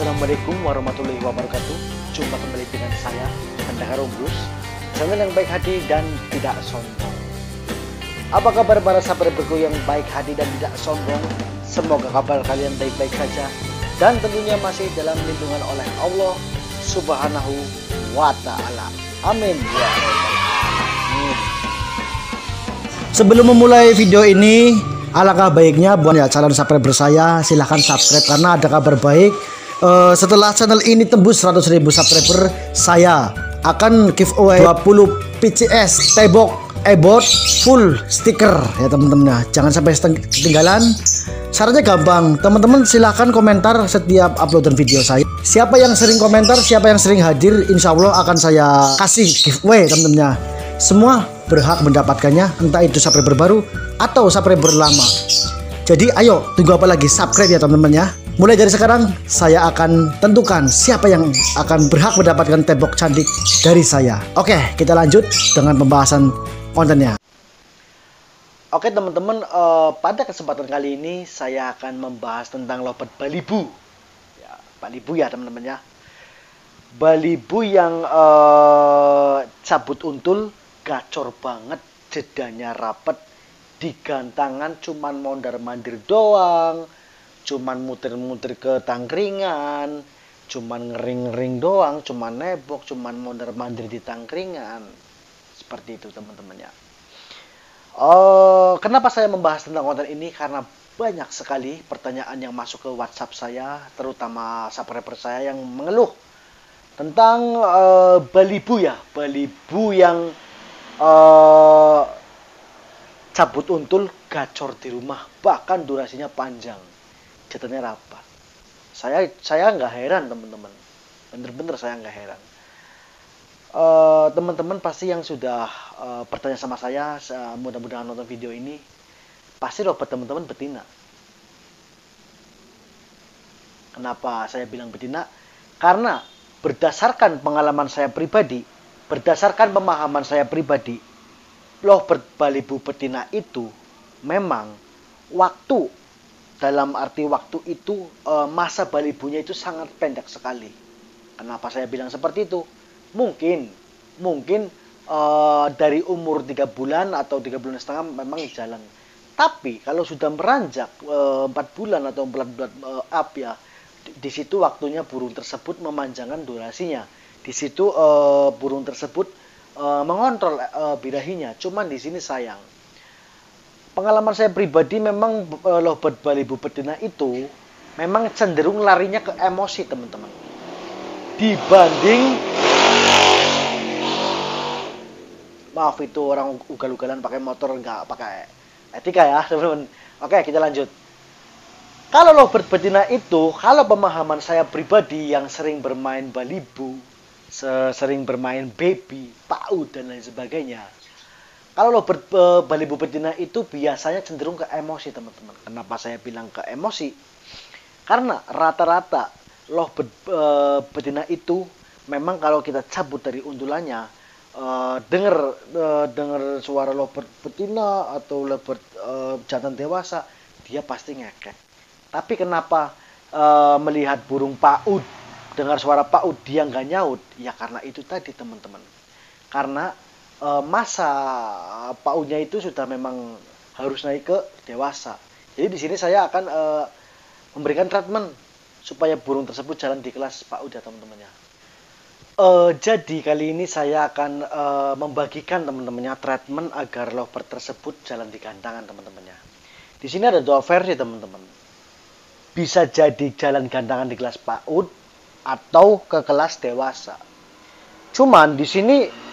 Assalamualaikum warahmatullahi wabarakatuh. Jumpa kembali dengan saya, Pendekar Rumbus, channel yang baik hati dan tidak sombong. Apa kabar para sahabatku yang baik hati dan tidak sombong? Semoga kabar kalian baik-baik saja dan tentunya masih dalam lindungan oleh Allah Subhanahu wa Ta'ala. Amin ya rabbal alamin. Sebelum memulai video ini, alangkah baiknya buat calon subscriber saya silahkan subscribe karena ada kabar baik. Setelah channel ini tembus 100.000 subscriber, saya akan giveaway 20 PCS T-Box e-board full stiker ya teman-teman. Jangan sampai ketinggalan. Syaratnya gampang, teman-teman silahkan komentar setiap uploadan video saya. Siapa yang sering komentar, siapa yang sering hadir, insya Allah akan saya kasih giveaway teman-teman. Semua berhak mendapatkannya, entah itu subscriber baru atau subscriber lama. Jadi ayo, tunggu apa lagi, subscribe ya teman-teman ya. Mulai dari sekarang saya akan tentukan siapa yang akan berhak mendapatkan T-Box cantik dari saya. Oke, kita lanjut dengan pembahasan kontennya. Oke teman-teman, pada kesempatan kali ini saya akan membahas tentang lovebird Balibu. Ya, Balibu ya teman-teman ya. Balibu yang cabut untul, gacor banget, jedanya rapet, digantangan cuman mondar-mandir doang, cuman muter-muter ke tangkringan, cuman ngering-ngering doang, cuman nebok, cuman mondar-mandir di tangkringan. Seperti itu teman-teman ya. Kenapa saya membahas tentang konten ini? Karena banyak sekali pertanyaan yang masuk ke WhatsApp saya, terutama subscriber saya yang mengeluh tentang Balibu ya, Balibu yang cabut untul, gacor di rumah, bahkan durasinya panjang, jatuhnya rapat. Saya nggak heran teman-teman, bener-bener saya nggak heran. Teman-teman pasti yang sudah bertanya sama saya, mudah-mudahan nonton video ini, pasti lovebird teman-teman betina. Kenapa saya bilang betina? Karena berdasarkan pengalaman saya pribadi, berdasarkan pemahaman saya pribadi, lovebird Balibu betina itu memang waktu, dalam arti waktu itu masa Balibunya itu sangat pendek sekali. Kenapa saya bilang seperti itu? Mungkin dari umur 3 bulan atau 3 bulan setengah memang jalan. Tapi kalau sudah meranjak 4 bulan atau 4 bulan up ya, di situ waktunya burung tersebut memanjangkan durasinya. Di situ burung tersebut mengontrol birahinya. Cuman di sini sayang. Pengalaman saya pribadi memang lovebird Balibu betina itu memang cenderung larinya ke emosi teman-teman. Dibanding, maaf itu orang ugal-ugalan pakai motor, nggak pakai etika ya teman-teman. Oke, kita lanjut. Kalau lovebird betina itu, kalau pemahaman saya pribadi yang sering bermain Balibu, sering bermain baby, PAUD dan lain sebagainya. Kalau lovebird Balibu betina itu biasanya cenderung ke emosi teman-teman. Kenapa saya bilang ke emosi? Karena rata-rata lovebird betina itu memang kalau kita cabut dari untulannya, dengar suara lovebird betina atau lovebird jantan dewasa, dia pasti ngekek. Tapi kenapa melihat burung PAUD, dengar suara PAUD dia nggak nyaut? Ya karena itu tadi teman-teman. Karena masa PAUD-nya itu sudah memang harus naik ke dewasa. Jadi di sini saya akan memberikan treatment supaya burung tersebut jalan di kelas PAUD ya teman-temannya. Jadi kali ini saya akan membagikan teman-temannya treatment agar lovebird tersebut jalan di gantangan teman-temannya. Di sini ada 2 versi teman-teman. Bisa jadi jalan gantangan di kelas PAUD atau ke kelas dewasa. Cuman di sini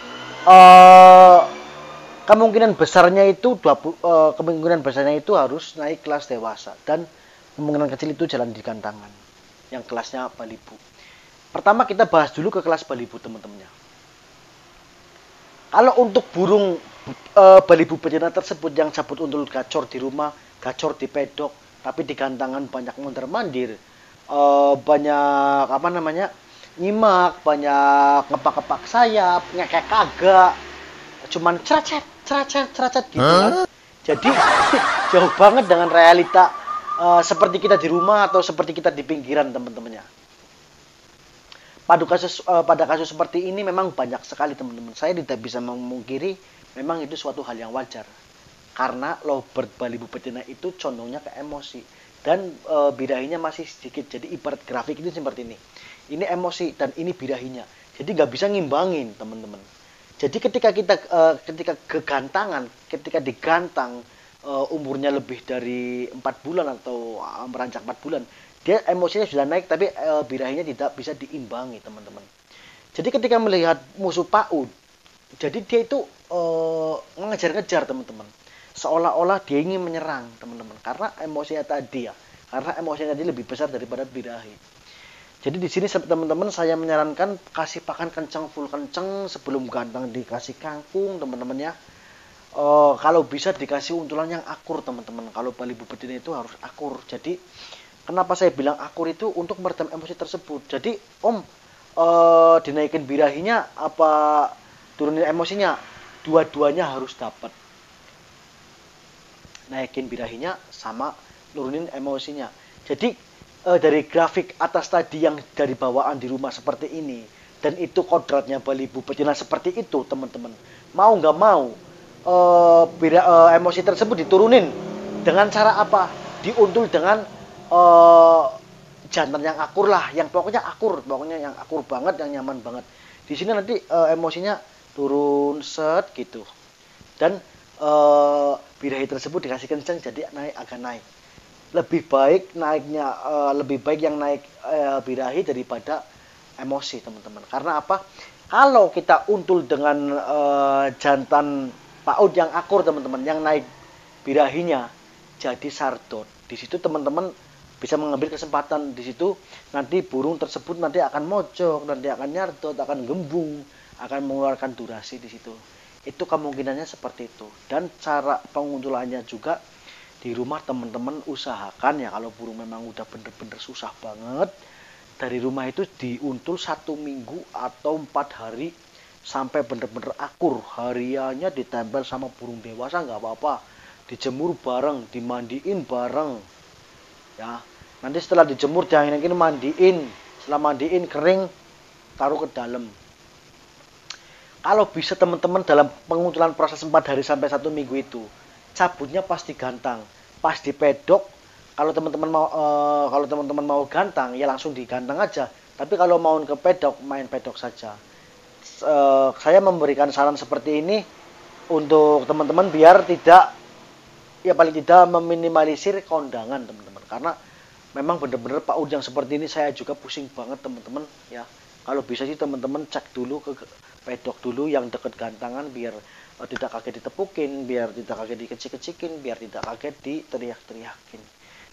kemungkinan besarnya itu harus naik kelas dewasa dan kemungkinan kecil itu jalan di gantangan yang kelasnya Balibu. Pertama kita bahas dulu ke kelas Balibu teman-temannya. Kalau untuk burung Balibu betina tersebut yang cabut untul gacor di rumah, gacor di pedok, tapi di gantangan banyak mondar-mandir, banyak nyimak, banyak ngepak-ngepak sayap, ngekek kagak, cuman ceracet gitu kan. Jadi jauh banget dengan realita seperti kita di rumah atau seperti kita di pinggiran teman-temannya. Pada kasus seperti ini memang banyak sekali teman-teman. Saya tidak bisa memungkiri memang itu suatu hal yang wajar. Karena lovebird Balibu betina itu condongnya ke emosi dan birahinya masih sedikit. Jadi ibarat grafik itu seperti ini. Ini emosi dan ini birahinya. Jadi nggak bisa ngimbangin teman-teman. Jadi ketika kegantangan, ketika digantang umurnya lebih dari 4 bulan atau merancak 4 bulan, dia emosinya sudah naik tapi birahinya tidak bisa diimbangi teman-teman. Jadi ketika melihat musuh PAUD, jadi dia itu mengejar-ngejar teman-teman, seolah-olah dia ingin menyerang teman-teman karena emosinya tadi ya, karena emosinya tadi lebih besar daripada birahi. Jadi di sini teman-teman saya menyarankan kasih pakan kencang, full kencang sebelum gantang, dikasih kangkung teman-teman ya. Kalau bisa dikasih untulan yang akur teman-teman. Kalau Balibu betina itu harus akur. Jadi kenapa saya bilang akur itu untuk meredam emosi tersebut. Jadi dinaikin birahinya apa turunin emosinya, dua-duanya harus dapat. Naikin birahinya sama nurunin emosinya. Jadi dari grafik atas tadi yang dari bawaan di rumah seperti ini, dan itu kodratnya Balibu betina seperti itu teman-teman, mau nggak mau emosi tersebut diturunin dengan cara apa? Diuntul dengan jantan yang akur lah, yang pokoknya yang akur banget, yang nyaman banget. Di sini nanti emosinya turun set gitu, dan birahi tersebut dikasih kencang jadi agak naik. Lebih baik yang naik birahi daripada emosi teman-teman. Karena apa? Kalau kita untul dengan jantan PAUD yang akur teman-teman, yang naik birahinya jadi sardot. Di situ teman-teman bisa mengambil kesempatan. Di situ nanti burung tersebut nanti akan mojok, nanti akan nyardot, akan gembung, akan mengeluarkan durasi di situ. Itu kemungkinannya seperti itu. Dan cara penguntulannya juga di rumah teman-teman usahakan ya, kalau burung memang udah bener-bener susah banget, dari rumah itu diuntul 1 minggu atau 4 hari sampai bener-bener akur. Hariannya ditempel sama burung dewasa nggak apa-apa, dijemur bareng, dimandiin bareng ya. Nanti setelah dijemur jangan mandiin, setelah mandiin kering taruh ke dalam. Kalau bisa teman-teman dalam penguntulan proses 4 hari sampai 1 minggu itu, cabutnya pasti gantang, pas di pedok. Kalau teman-teman mau gantang ya langsung digantang aja. Tapi kalau mau ke pedok, main pedok saja. Saya memberikan saran seperti ini untuk teman-teman biar tidak, ya paling tidak meminimalisir kondangan teman-teman. Karena memang benar-benar PAUD yang seperti ini saya juga pusing banget teman-teman ya. Kalau bisa sih teman-teman cek dulu ke pedok dulu yang deket gantangan biar tidak kaget ditepukin, biar tidak kaget dikecik-kecikin, biar tidak kaget diteriak-teriakin.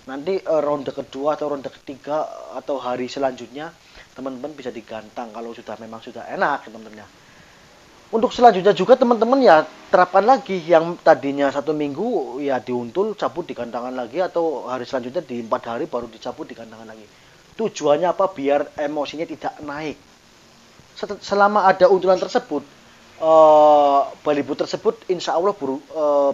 Nanti ronde kedua atau ronde ketiga atau hari selanjutnya teman-teman bisa digantang kalau memang sudah enak teman-teman ya. Untuk selanjutnya juga teman-teman ya terapkan lagi yang tadinya 1 minggu ya diuntul, cabut digantangan lagi, atau hari selanjutnya di 4 hari baru dicabut digantangan lagi. Tujuannya apa? Biar emosinya tidak naik. Selama ada untulan tersebut, Balibu tersebut insya Allah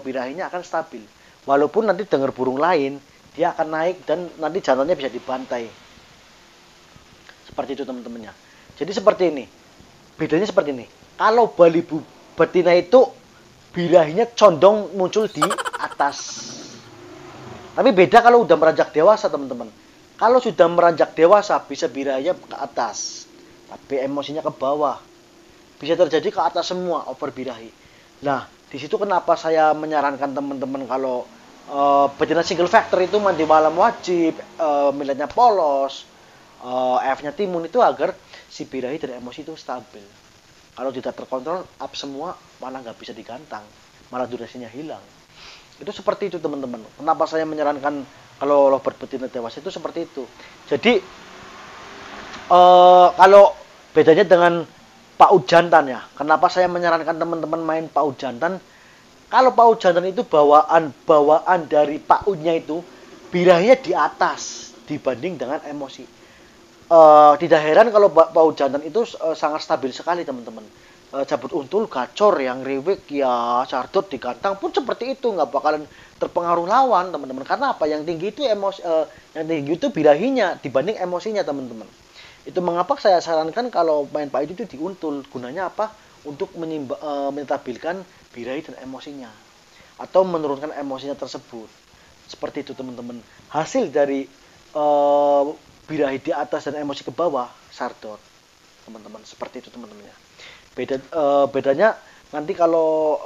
birahinya akan stabil. Walaupun nanti dengar burung lain, dia akan naik dan nanti jantannya bisa dibantai. Seperti itu teman-temannya. Jadi seperti ini. Bedanya seperti ini. Kalau Balibu betina itu birahinya condong muncul di atas. Tapi beda kalau udah meranjak dewasa teman-teman. Kalau sudah meranjak dewasa bisa birahinya ke atas, tapi emosinya ke bawah. Bisa terjadi ke atas semua over birahi. Nah, di situ kenapa saya menyarankan teman-teman kalau betina single factor itu mandi malam wajib, milletnya polos, F-nya timun, itu agar si birahi dari emosi itu stabil. Kalau tidak terkontrol up semua, malah nggak bisa digantang, malah durasinya hilang. Itu seperti itu teman-teman. Kenapa saya menyarankan kalau lovebird betina dewasa itu seperti itu. Jadi kalau bedanya dengan PAUD jantan ya, kenapa saya menyarankan teman-teman main PAUD jantan? Kalau PAUD jantan itu bawaan dari PAUD-nya itu birahinya di atas dibanding dengan emosi. Tidak heran kalau PAUD jantan itu sangat stabil sekali teman-teman. Cabut untul, gacor, yang riwik ya sardot digantang pun seperti itu, nggak bakalan terpengaruh lawan teman-teman. Karena apa? Yang tinggi itu birahinya dibanding emosinya teman-teman. Itu mengapa saya sarankan kalau main PAUD itu diuntul. Gunanya apa? Untuk menstabilkan birahi dan emosinya, atau menurunkan emosinya tersebut. Seperti itu teman-teman. Hasil dari birahi di atas dan emosi ke bawah, sardot teman-teman. Seperti itu teman-teman ya. Bedanya nanti kalau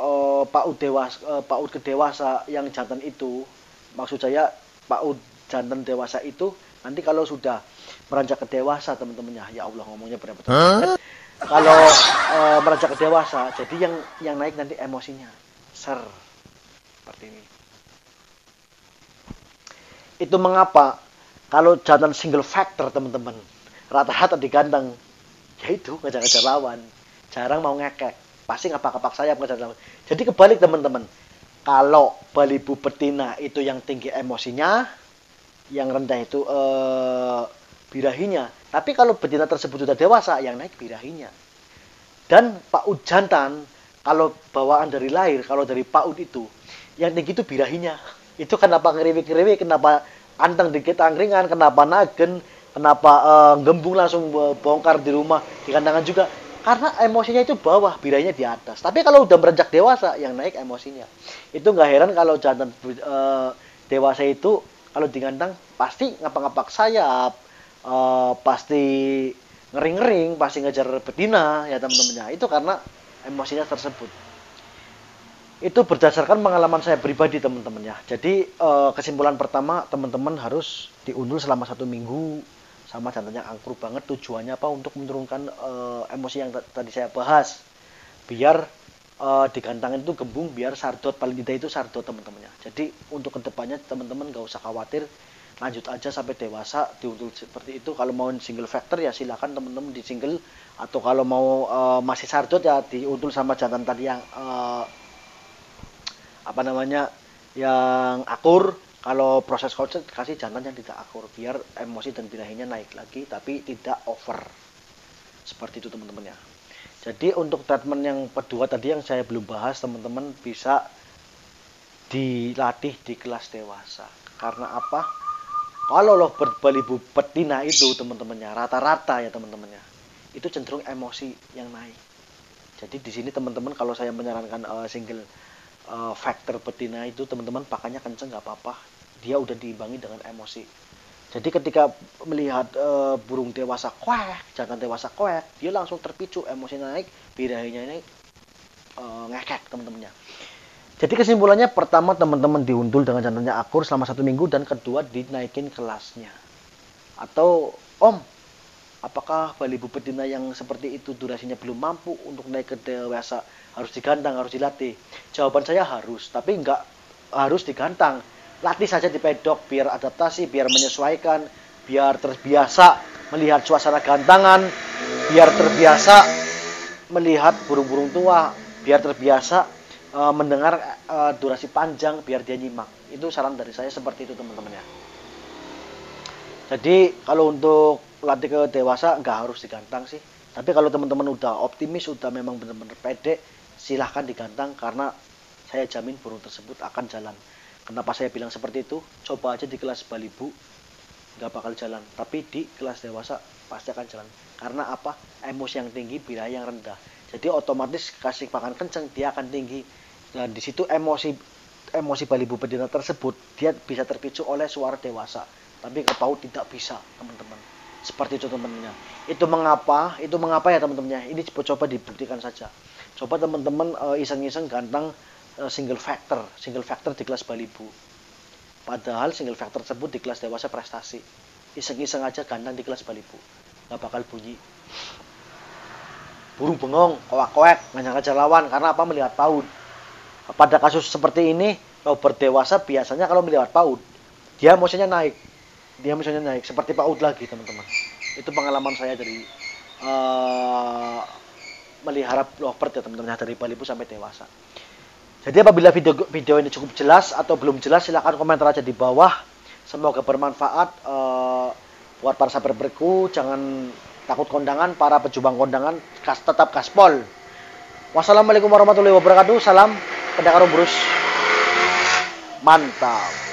PAUD ke dewasa yang jantan itu, maksud saya PAUD jantan dewasa itu nanti kalau sudah beranjak ke dewasa teman-teman ya Allah ngomongnya benar-benar kalau beranjak ke dewasa, jadi yang naik nanti emosinya seperti ini. Itu mengapa kalau jantan single factor teman-teman rata-rata digandeng, yaitu ngejar-ngejar lawan, jarang mau ngekek, pasti ngapak-ngapak sayap ngejar lawan. Jadi kebalik teman-teman, kalau balibu betina itu yang tinggi emosinya, yang rendah itu birahinya. Tapi kalau betina tersebut sudah dewasa, yang naik birahinya. Dan PAUD jantan, kalau bawaan dari lahir, kalau dari PAUD itu, yang tinggi itu birahinya. Itu kenapa ngeriwi-ngeriwi, kenapa anteng dikit angkringan, kenapa nagen, kenapa gembung langsung bongkar di rumah, di kandangan juga. Karena emosinya itu bawah, birahinya di atas. Tapi kalau udah beranjak dewasa, yang naik emosinya. Itu nggak heran kalau jantan dewasa itu, kalau digandang, pasti ngapak-ngapak sayap, pasti ngering-ngering, pasti ngejar betina ya teman-temannya. Itu karena emosinya tersebut. Itu berdasarkan pengalaman saya pribadi teman-teman ya. Jadi kesimpulan pertama, teman-teman harus diundur selama 1 minggu sama jantan yang angkur banget. Tujuannya apa? Untuk menurunkan emosi yang tadi saya bahas, biar digantangin itu gembung, biar sardot, paling tidak itu sardot teman-temannya. Jadi untuk kedepannya teman-teman gak usah khawatir, lanjut aja sampai dewasa diuntul seperti itu. Kalau mau single factor ya silakan teman-teman di single, atau kalau mau masih sardot ya diuntul sama jantan tadi yang yang akur. Kalau proses coaching kasih jantan yang tidak akur, biar emosi dan birahinya naik lagi tapi tidak over. Seperti itu teman-teman ya. Jadi untuk treatment yang kedua tadi yang saya belum bahas, teman-teman bisa dilatih di kelas dewasa. Karena apa? Kalau loh balibu betina itu teman-temannya rata-rata ya teman-temannya, itu cenderung emosi yang naik. Jadi di sini teman-teman kalau saya menyarankan single factor betina itu teman-teman pakannya kenceng nggak apa-apa, dia udah diimbangi dengan emosi. Jadi ketika melihat burung dewasa kuek, jantan dewasa kuek, dia langsung terpicu, emosi naik, birahinya naik, ngekek teman-temannya. Jadi kesimpulannya, pertama teman-teman diuntul dengan jantannya akur selama 1 minggu, dan kedua dinaikin kelasnya. Atau apakah balibu betina yang seperti itu durasinya belum mampu untuk naik ke dewasa, harus digantang, harus dilatih? Jawaban saya harus, tapi nggak harus digantang. Latih saja di pedok biar adaptasi, biar menyesuaikan, biar terbiasa melihat suasana gantangan, biar terbiasa melihat burung-burung tua, biar terbiasa mendengar durasi panjang, biar dia nyimak. Itu saran dari saya seperti itu teman-teman ya. Jadi kalau untuk latih ke dewasa nggak harus digantang sih. Tapi kalau teman-teman udah optimis, udah memang benar-benar pede, silahkan digantang, karena saya jamin burung tersebut akan jalan. Kenapa saya bilang seperti itu? Coba aja di kelas balibu nggak bakal jalan, tapi di kelas dewasa pasti akan jalan. Karena apa? Emosi yang tinggi, birahi yang rendah. Jadi otomatis kasih pakan kenceng, dia akan tinggi. Dan di situ emosi balibu betina tersebut dia bisa terpicu oleh suara dewasa, tapi ke PAUD tidak bisa teman-teman. Seperti itu teman-temannya. Itu mengapa ya teman-temannya. Ini coba dibuktikan saja. Coba teman-teman iseng-iseng gantang single factor di kelas balibu. Padahal single factor tersebut di kelas dewasa prestasi. Iseng-iseng aja gantang di kelas balibu, nggak bakal bunyi. Burung bengong, koak-koak, ngejar-ngejar lawan. Karena apa? Melihat PAUD. Pada kasus seperti ini, kalau berdewasa biasanya kalau melihat PAUD, dia emosinya naik. Seperti PAUD lagi teman-teman. Itu pengalaman saya dari melihara lovebird ya teman-teman, dari balibu sampai dewasa. Jadi apabila video ini cukup jelas atau belum jelas, silahkan komentar aja di bawah. Semoga bermanfaat buat para sahabat-sahabatku. Jangan takut kondangan, para pejuang kondangan tetap gaspol. Wassalamualaikum warahmatullahi wabarakatuh. Salam pendekar brus. Mantap.